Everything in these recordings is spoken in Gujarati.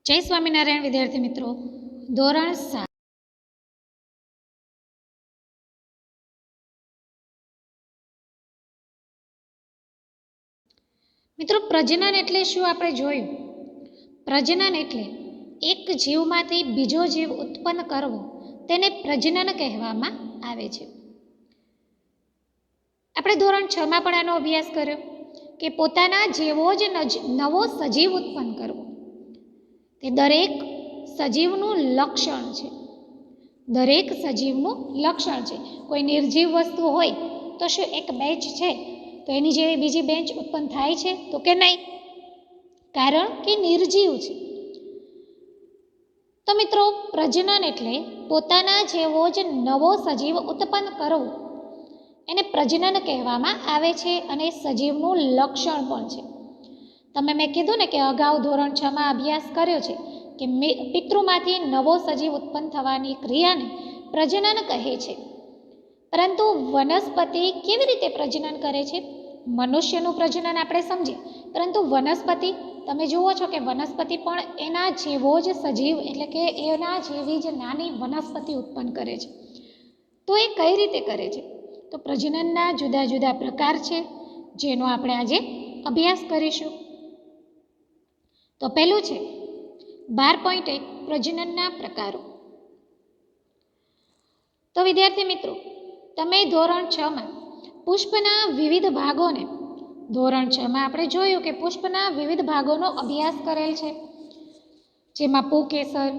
જય સ્વામિનારાયણ વિદ્યાર્થી મિત્રો, ધોરણ 7 મિત્રો પ્રજનન એટલે શું આપણે જોયું. પ્રજનન એટલે એક જીવમાંથી બીજો જીવ ઉત્પન્ન કરવો, તેને પ્રજનન કહેવામાં આવે છે. આપણે ધોરણ 6માં પણ આનો અભ્યાસ કર્યો કે પોતાના જેવો જ નવો સજીવ ઉત્પન્ન કરવો તે દરેક સજીવનું લક્ષણ છે. દરેક સજીવનું લક્ષણ છે. કોઈ નિર્જીવ વસ્તુ હોય તો શું એક બેન્ચ છે તો એની જેવી બીજી બેન્ચ ઉત્પન્ન થાય છે? તો કે નહીં, કારણ કે નિર્જીવ છે. તો મિત્રો પ્રજનન એટલે પોતાના જેવો જ નવો સજીવ ઉત્પન્ન કરવો, એને પ્રજનન કહેવામાં આવે છે અને સજીવનું લક્ષણ પણ છે. તમે મેં કીધું ને કે અગાઉ ધોરણ 6માં અભ્યાસ કર્યો છે કે પિતૃમાંથી નવો સજીવ ઉત્પન્ન થવાની ક્રિયાને પ્રજનન કહે છે. પરંતુ વનસ્પતિ કેવી રીતે પ્રજનન કરે છે? મનુષ્યનું પ્રજનન આપણે સમજીએ, પરંતુ વનસ્પતિ તમે જુઓ છો કે વનસ્પતિ પણ એના જેવો જ સજીવ એટલે કે એના જેવી જ નાની વનસ્પતિ ઉત્પન્ન કરે છે. તો એ કઈ રીતે કરે છે? તો પ્રજનનના જુદા જુદા પ્રકાર છે જેનો આપણે આજે અભ્યાસ કરીશું. તો પહેલું છે 12.1 પ્રજનનના પ્રકારો. તો વિદ્યાર્થી મિત્રો, તમે ધોરણ 6માં પુષ્પના વિવિધ ભાગોને ધોરણ 6માં આપણે જોયું કે પુષ્પના વિવિધ ભાગોનો અભ્યાસ કરેલ છે, જેમાં પુંકેસર,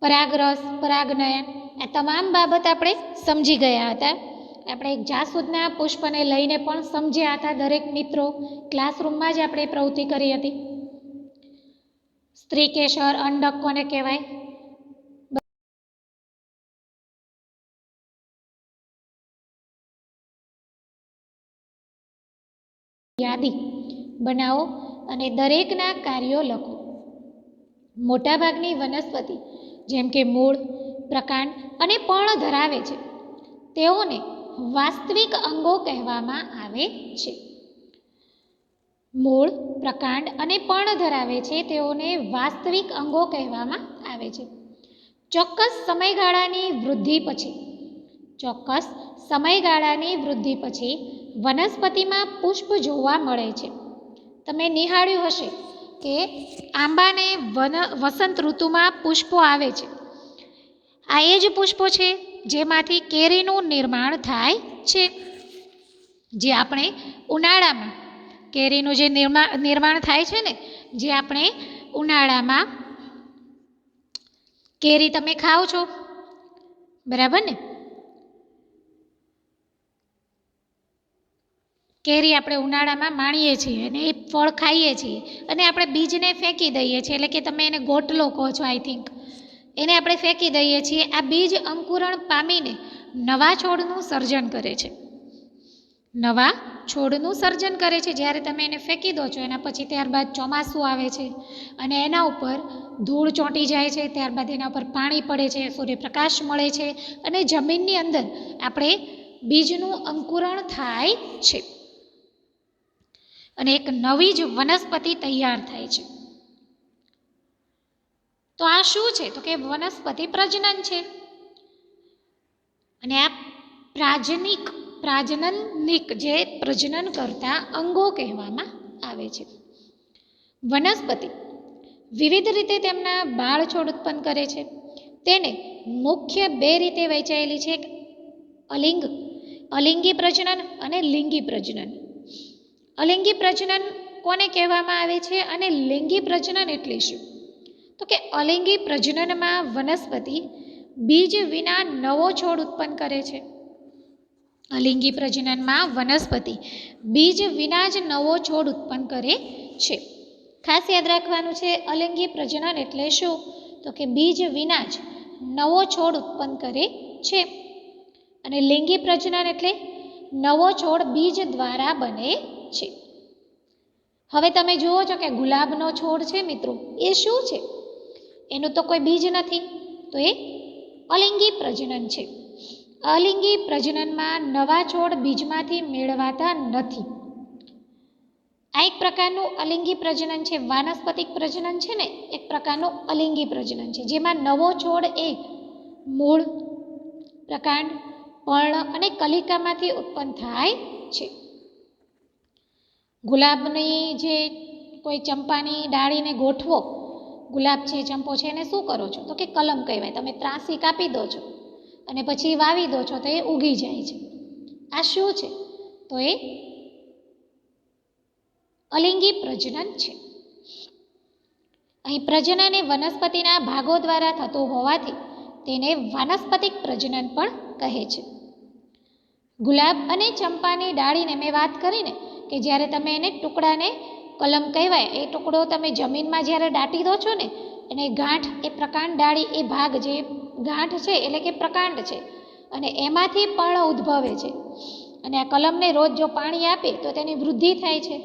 પરાગરસ, પરાગનયન, આ તમામ બાબત આપણે સમજી ગયા હતા. આપણે એક જાસૂદના પુષ્પને લઈને પણ સમજ્યા હતા. દરેક મિત્રો ક્લાસરૂમમાં જ આપણે પ્રવૃત્તિ કરી હતી. સ્ત્રીકેસર, અંડક કોને કહેવાય, યાદી બનાવો અને દરેકના કાર્યો લખો. મોટાભાગની વનસ્પતિ જેમ કે મૂળ, પ્રકાંડ અને પર્ણ ધરાવે છે, તેઓને વાસ્તવિક અંગો કહેવામાં આવે છે. મૂળ, પ્રકાંડ અને પર્ણ ધરાવે છે, તેઓને વાસ્તવિક અંગો કહેવામાં આવે છે. ચોક્કસ સમયગાળાની વૃદ્ધિ પછી વનસ્પતિમાં પુષ્પ જોવા મળે છે. તમે નિહાળ્યું હશે કે આંબાને વસંત ઋતુમાં પુષ્પો આવે છે. આ એ જ પુષ્પો છે જેમાંથી કેરીનું નિર્માણ થાય છે. જે આપણે ઉનાળામાં કેરીનું જે નિર્માણ થાય છે ને, જે આપણે ઉનાળામાં કેરી તમે ખાઓ છો, બરાબર ને? કેરી આપણે ઉનાળામાં માણીએ છીએ અને એ ફળ ખાઈએ છીએ અને આપણે બીજને ફેંકી દઈએ છીએ, એટલે કે તમે એને ગોટલો કહો છો, આઈ થિંક. એને આપણે ફેંકી દઈએ છીએ. આ બીજ અંકુરણ પામીને નવા છોડનું સર્જન કરે છે. જ્યારે તમે એને ફેંકી દો છો એના પછી ત્યારબાદ ચોમાસું આવે છે અને એના ઉપર ધૂળ ચોંટી જાય છે, ત્યારબાદ એના ઉપર પાણી પડે છે, સૂર્યપ્રકાશ મળે છે અને જમીનની અંદર આપણે બીજનું અંકુરણ થાય છે અને એક નવી જ વનસ્પતિ તૈયાર થાય છે. તો આ શું છે? તો કે વનસ્પતિ પ્રજનન છે. અને આ પ્રાજનનિક જે પ્રજનન કરતા અંગો કહેવામાં આવે છે. વનસ્પતિ વિવિધ રીતે તેમના બાળ છોડ ઉત્પન્ન કરે છે. તેને મુખ્ય 2 રીતે વહેંચાયેલી છે: અલિંગી પ્રજનન અને લિંગી પ્રજનન. અલિંગી પ્રજનન કોને કહેવામાં આવે છે અને લિંગી પ્રજનન એટલે શું? તો કે અલિંગી પ્રજનનમાં વનસ્પતિ બીજ વિના નવો છોડ ઉત્પન્ન કરે છે. અલિંગી પ્રજનનમાં વનસ્પતિ બીજ વિના જ નવો છોડ ઉત્પન્ન કરે છે. ખાસ યાદ રાખવાનું છે, અલિંગી પ્રજનન એટલે શું? તો કે બીજ વિના જ નવો છોડ ઉત્પન્ન કરે છે. અને લિંગી પ્રજનન એટલે નવો છોડ બીજ દ્વારા બને છે. હવે તમે જુઓ છો કે ગુલાબનો છોડ છે મિત્રો, એ શું છે? એનું તો કોઈ બીજ નથી, તો એ અલિંગી પ્રજનન છે. અલિંગી પ્રજનનમાં નવા છોડ બીજમાંથી મેળવાતા નથી. આ એક પ્રકારનું અલિંગી પ્રજનન છે. વાનસ્પતિક પ્રજનન છે ને એક પ્રકારનું અલિંગી પ્રજનન છે, જેમાં નવો છોડ એ મૂળ, પ્રકાંડ, પર્ણ અને કલિકામાંથી ઉત્પન્ન થાય છે. ગુલાબની જે કોઈ ચંપાની ડાળીને ગોઠવો, ગુલાબ છે, ચંપો છે, એને શું કરો છો તો કે કલમ કહેવાય. તમે ત્રાસી કાપી દો છો અને પછી વાવી દો છો તો એ ઉગી જાય છે. આ શું છે તો એ અલિંગી પ્રજનન છે. અહીં પ્રજનન એ વનસ્પતિના ભાગો દ્વારા થતું હોવાથી તેને વાનસ્પતિક પ્રજનન પણ કહે છે. ગુલાબ અને ચંપાની ડાળીને મેં વાત કરીને કે જ્યારે તમે એને ટુકડાને કલમ કહેવાય, એ ટુકડો તમે જમીનમાં જ્યારે દાટી દો છો ને, અને ગાંઠ એ પ્રકાંડ ડાળી એ ભાગ જે ગાંઠ છે એટલે કે પ્રકાંડ છે, અને એમાંથી પર્ણ ઉદ્ભવે છે. અને આ કલમને રોજ જો પાણી આપે તો તેની વૃદ્ધિ થાય છે,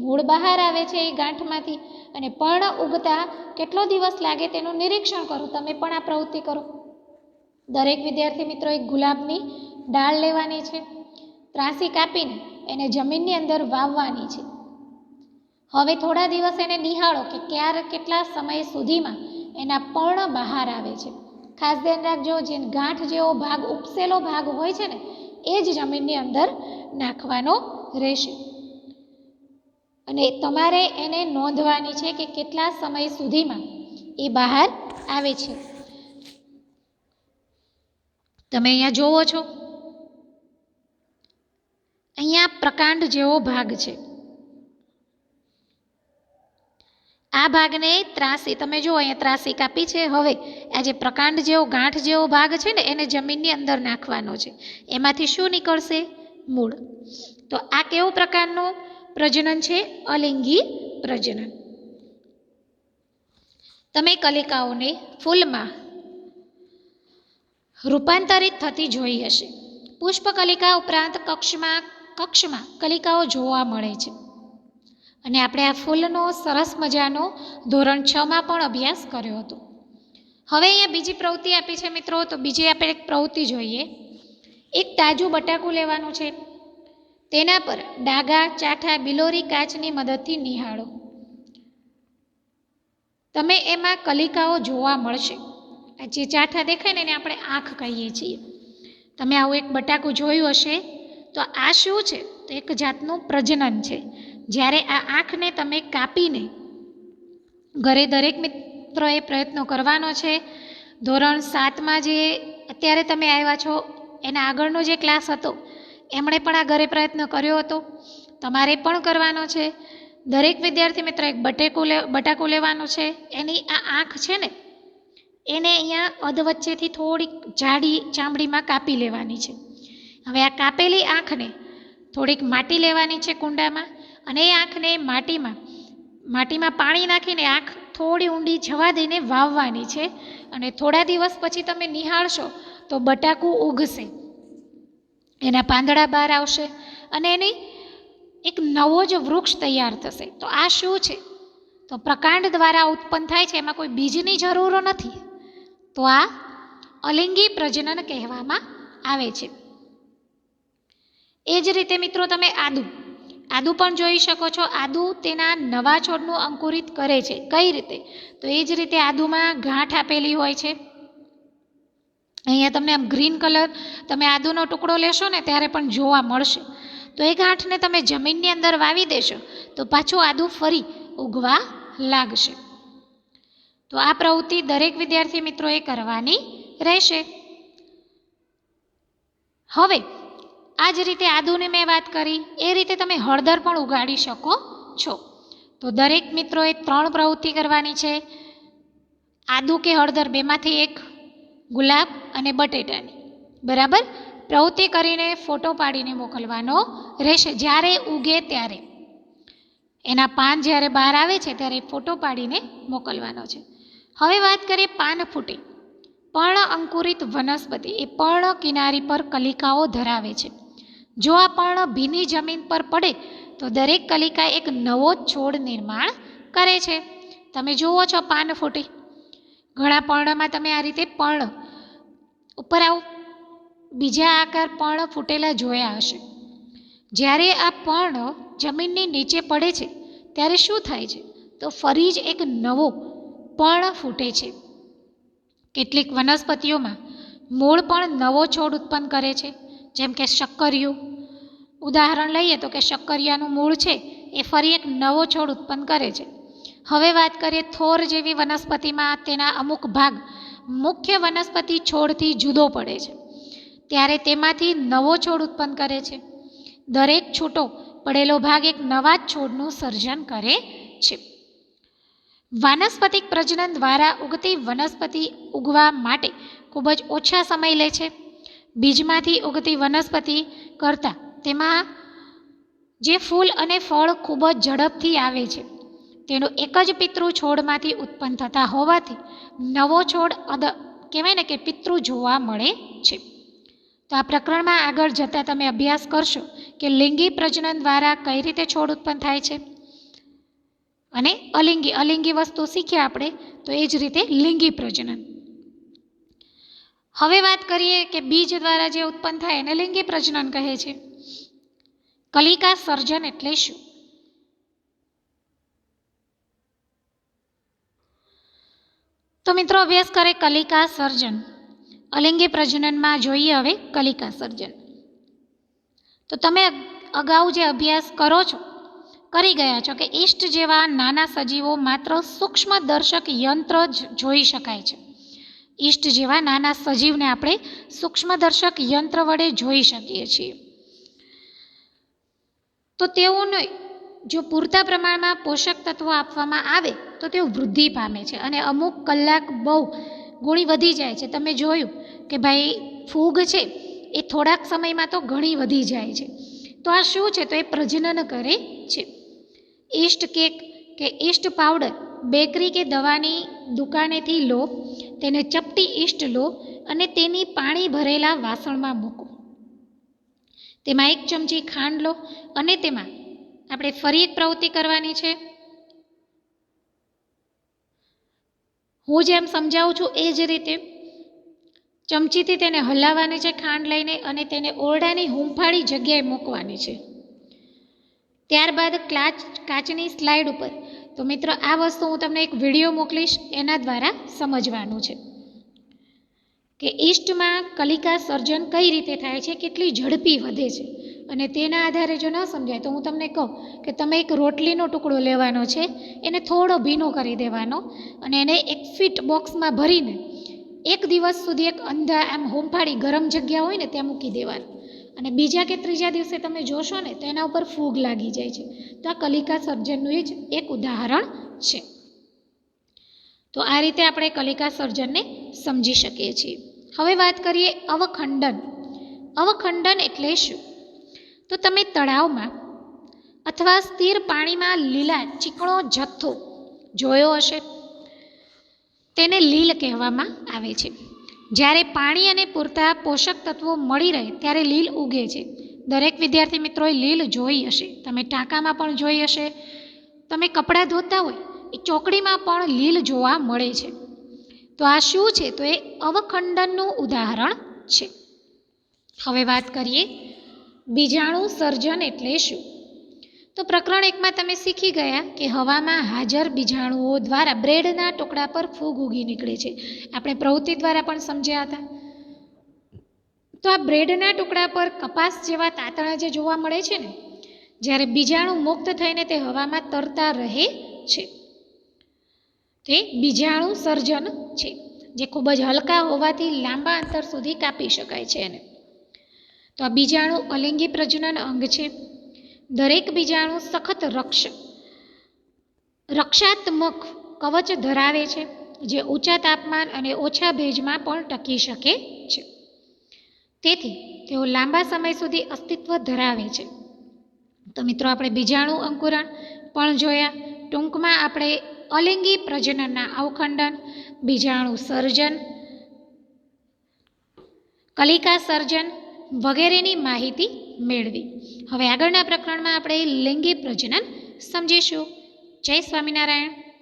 મૂળ બહાર આવે છે એ ગાંઠમાંથી, અને પર્ણ ઉગતા કેટલો દિવસ લાગે તેનું નિરીક્ષણ કરો. તમે પણ આ પ્રવૃત્તિ કરો. દરેક વિદ્યાર્થી મિત્રો એક ગુલાબની ડાળ લેવાની છે, ત્રાસી કાપીને એને જમીનની અંદર વાવવાની છે. હવે થોડા દિવસ એને નિહાળો કે કેટલા સમય સુધીમાં એના પર્ણ બહાર આવે છે. ખાસ ધ્યાન રાખજો, જે ગાંઠ જેવો ભાગ ઉપસેલો ભાગ હોય છે ને એ જ જમીનની અંદર નાખવાનો રહેશે. અને તમારે એને નોંધવાની છે કે કેટલા સમય સુધીમાં એ બહાર આવે છે. તમે અહીંયા જોવો છો, અહીંયા પ્રકાંડ જેવો ભાગ છે. આ ભાગને ત્રાસી, તમે જુઓ અહીંયા ત્રાસી કાપી છે. હવે આ જે પ્રકાંડ જેવો ગાંઠ જેવો ભાગ છે ને એને જમીનની અંદર નાખવાનો છે. એમાંથી શું નીકળશે? મૂળ. તો આ કેવું પ્રકારનું પ્રજનન છે? અલિંગી પ્રજનન. તમે કલિકાઓને ફૂલમાં રૂપાંતરિત થતી જોઈ હશે. પુષ્પકલિકા ઉપરાંત કક્ષમાં કલિકાઓ જોવા મળે છે. અને આપણે આ ફૂલનો સરસ મજાનો ધોરણ 6માં પણ અભ્યાસ કર્યો હતો. હવે અહીંયા બીજી પ્રવૃત્તિ આપી છે મિત્રો, તો બીજી આપણે એક પ્રવૃત્તિ જોઈએ. એક તાજું બટાકું લેવાનું છે, તેના પર ડાઘા, ચાઠા, બિલોરી કાચની મદદથી નિહાળો. તમે એમાં કલિકાઓ જોવા મળશે. આ જે ચાઠા દેખાય ને એને આપણે આંખ કહીએ છીએ. તમે આવું એક બટાકું જોયું હશે. તો આ શું છે? તો એક જાતનું પ્રજનન છે. જ્યારે આ આંખને તમે કાપીને, ઘરે દરેક મિત્રોએ પ્રયત્નો કરવાનો છે. ધોરણ 7માં જે અત્યારે તમે આવ્યા છો એના આગળનો જે ક્લાસ હતો એમણે પણ આ ઘરે પ્રયત્ન કર્યો હતો, તમારે પણ કરવાનો છે. દરેક વિદ્યાર્થી મિત્ર એક બટાકું લેવાનું છે. એની આ આંખ છે ને એને અહીંયા અધવચ્ચેથી થોડીક જાડી ચામડીમાં કાપી લેવાની છે. હવે આ કાપેલી આંખને થોડીક માટી લેવાની છે કુંડામાં, અને એ આંખને માટીમાં પાણી નાખીને આંખ થોડી ઊંડી જવા દઈને વાવવાની છે. અને થોડા દિવસ પછી તમે નિહાળશો તો બટાકું ઉગશે, એના પાંદડા બહાર આવશે અને એની એક નવો જ વૃક્ષ તૈયાર થશે. તો આ શું છે? તો પ્રકાંડ દ્વારા ઉત્પન્ન થાય છે, એમાં કોઈ બીજની જરૂર નથી. તો આ અલિંગી પ્રજનન કહેવામાં આવે છે. એ જ રીતે મિત્રો તમે આદુ પણ જોઈ શકો છો. આદુ તેના નવા છોડનું અંકુરિત કરે છે. કઈ રીતે? તો એ જ રીતે આદુમાં ગાંઠ આપેલી હોય છે. અહીંયા તમને આમ ગ્રીન કલર, તમે આદુનો ટુકડો લેશો ને ત્યારે પણ જોવા મળશે. તો એ ગાંઠને તમે જમીનની અંદર વાવી દેશો તો પાછું આદુ ફરી ઉગવા લાગશે. તો આ પ્રવૃત્તિ દરેક વિદ્યાર્થી મિત્રોએ કરવાની રહેશે. હવે આ જ રીતે આદુની મેં વાત કરી, એ રીતે તમે હળદર પણ ઉગાડી શકો છો. તો દરેક મિત્રોએ 3 પ્રવૃત્તિ કરવાની છે. આદુ કે હળદર બેમાંથી એક, ગુલાબ અને બટેટાની. બરાબર? પ્રવૃત્તિ કરીને ફોટો પાડીને મોકલવાનો રહેશે. જ્યારે ઉગે ત્યારે, એના પાન જ્યારે બહાર આવે છે ત્યારે ફોટો પાડીને મોકલવાનો છે. હવે વાત કરીએ પાન ફૂટે. પર્ણ અંકુરિત વનસ્પતિ એ પર્ણ કિનારી પર કલિકાઓ ધરાવે છે. જો આ પર્ણ ભીની જમીન પર પડે તો દરેક કલિકા એક નવો છોડ નિર્માણ કરે છે. તમે જુઓ છો પાન ફૂટી. ઘણા પર્ણમાં તમે આ રીતે પર્ણ ઉપર આવું બીજા આકાર પર્ણ ફૂટેલા જોયા હશે. જ્યારે આ પર્ણ જમીનની નીચે પડે છે ત્યારે શું થાય છે? તો ફરી જ એક નવો પર્ણ ફૂટે છે. કેટલીક વનસ્પતિઓમાં મૂળ પણ નવો છોડ ઉત્પન્ન કરે છે, જેમ કે શક્કરિયું. ઉદાહરણ લઈએ તો કે શક્કરિયાનું મૂળ છે એ ફરી એક નવો છોડ ઉત્પન્ન કરે છે. હવે વાત કરીએ થોર જેવી વનસ્પતિમાં તેના અમુક ભાગ મુખ્ય વનસ્પતિ છોડથી જુદો પડે છે, ત્યારે તેમાંથી નવો છોડ ઉત્પન્ન કરે છે. દરેક છૂટો પડેલો ભાગ એક નવા જ છોડનું સર્જન કરે છે. વાનસ્પતિક પ્રજનન દ્વારા ઉગતી વનસ્પતિ ઉગવા માટે ખૂબ જ ઓછા સમય લે છે. બીજમાંથી ઉગતી વનસ્પતિ કરતાં તેમાં જે ફૂલ અને ફળ ખૂબ જ ઝડપથી આવે છે. તેનો એક જ પિતૃ છોડમાંથી ઉત્પન્ન થતા હોવાથી નવો છોડ કહેવાય ને કે પિતૃ જોવા મળે છે. તો આ પ્રકરણમાં આગળ જતાં તમે અભ્યાસ કરશો કે લિંગી પ્રજનન દ્વારા કઈ રીતે છોડ ઉત્પન્ન થાય છે અને અલિંગી વસ્તુ શીખ્યા આપણે, તો એ જ રીતે લિંગી પ્રજનન. હવે વાત કરીએ કે બીજ દ્વારા જે ઉત્પન્ન થાય એને લિંગી પ્રજનન કહે છે. કલિકા સર્જન એટલે શું? તો મિત્રો અભ્યાસ કરે કલિકા સર્જન. અલિંગી પ્રજનનમાં જોઈએ હવે કલિકા સર્જન. તો તમે અગાઉ જે અભ્યાસ કરી ગયા છો કે ઈષ્ટ જેવા નાના સજીવો માત્ર સૂક્ષ્મદર્શક યંત્ર જ જોઈ શકાય છે. ઈષ્ટ જેવા નાના સજીવને આપણે સૂક્ષ્મદર્શક યંત્ર વડે જોઈ શકીએ છીએ. તો તેઓને જો પૂરતા પ્રમાણમાં પોષક તત્વો આપવામાં આવે તો તેઓ વૃદ્ધિ પામે છે અને અમુક કલાક બહુ ગુણી વધી જાય છે. તમે જોયું કે ભાઈ ફૂગ છે એ થોડાક સમયમાં તો ઘણી વધી જાય છે. તો આ શું છે? તો એ પ્રજનન કરે છે. ઈસ્ટ કેક કે ઈસ્ટ પાવડર બેકરી કે દવાની દુકાનેથી લો, તેને ચપટી ઈસ્ટ લો અને તેની પાણી ભરેલા વાસણમાં મૂકો. તેમાં 1 ચમચી ખાંડ લો અને તેમાં આપણે ફરી એક પ્રવૃત્તિ કરવાની છે. હું જેમ સમજાવું છું એ જ રીતે ચમચીથી તેને હલાવવાની છે ખાંડ લઈને, અને તેને ઓરડાની હૂંફાળી જગ્યાએ મૂકવાની છે. ત્યારબાદ કાચની સ્લાઇડ ઉપર, તો મિત્રો આ વસ્તુ હું તમને એક વિડીયો મોકલીશ, એના દ્વારા સમજવાનું છે કે ઈસ્ટમાં કલિકા સર્જન કઈ રીતે થાય છે, કેટલી ઝડપી વધે છે. અને તેના આધારે જો ન સમજાય તો હું તમને કહું કે તમે એક રોટલીનો ટુકડો લેવાનો છે, એને થોડો ભીનો કરી દેવાનો અને એને એક ફીટ બોક્સમાં ભરીને 1 દિવસ સુધી એક આમ હૂંફાળી ગરમ જગ્યા હોય ને ત્યાં મૂકી દેવાનું. અને બીજા કે ત્રીજા દિવસે તમે જોશો ને તો એના ઉપર ફૂગ લાગી જાય છે. તો આ કલિકા સર્જનનું જ એક ઉદાહરણ છે. તો આ રીતે આપણે કલિકા સર્જનને સમજી શકીએ છીએ. હવે વાત કરીએ અવખંડન. અવખંડન એટલે શું? તો તમે તળાવમાં અથવા સ્થિર પાણીમાં લીલા ચીકણો જથ્થો જોયો હશે, તેને લીલ કહેવામાં આવે છે. જ્યારે પાણી અને પૂરતા પોષક તત્વો મળી રહે ત્યારે લીલ ઉગે છે. દરેક વિદ્યાર્થી મિત્રોએ લીલ જોઈ હશે, તમે ટાંકામાં પણ જોઈ હશે, તમે કપડાં ધોતા હોય એ ચોકડીમાં પણ લીલ જોવા મળે છે. તો આ શું છે? તો એ અવખંડનનું ઉદાહરણ છે. હવે વાત કરીએ બીજાણુ સર્જન એટલે શું? તો પ્રકરણ 1માં તમે શીખી ગયા કે હવામાં હાજર બીજાણુઓ દ્વારા બ્રેડના ટુકડા પર ફૂગ ઉગી નીકળે છે. આપણે પ્રવૃત્તિ દ્વારા પણ સમજ્યા હતા. તો આ બ્રેડના ટુકડા પર કપાસ જેવા તાતણા જે જોવા મળે છે ને, જ્યારે બીજાણુ મુક્ત થઈને તે હવામાં તરતા રહે છે, તે બીજાણુ સર્જન છે, જે ખૂબ જ હલકા હોવાથી લાંબા અંતર સુધી કાપી શકાય છે એને. તો આ બીજાણુ અલિંગી પ્રજનન અંગ છે. દરેક બીજાણુ સખત રક્ષાત્મક કવચ ધરાવે છે, જે ઊંચા તાપમાન અને ઓછા ભેજમાં પણ ટકી શકે છે. તેથી તેઓ લાંબા સમય સુધી અસ્તિત્વ ધરાવે છે. તો મિત્રો આપણે બીજાણુ અંકુરણ પણ જોયા. ટૂંકમાં આપણે અલિંગી પ્રજનનના અવખંડન, બીજાણુ સર્જન, કલિકા સર્જન વગેરેની માહિતી મેળવી. હવે આગળના પ્રકરણમાં આપણે લિંગી પ્રજનન સમજીશું. જય સ્વામિનારાયણ.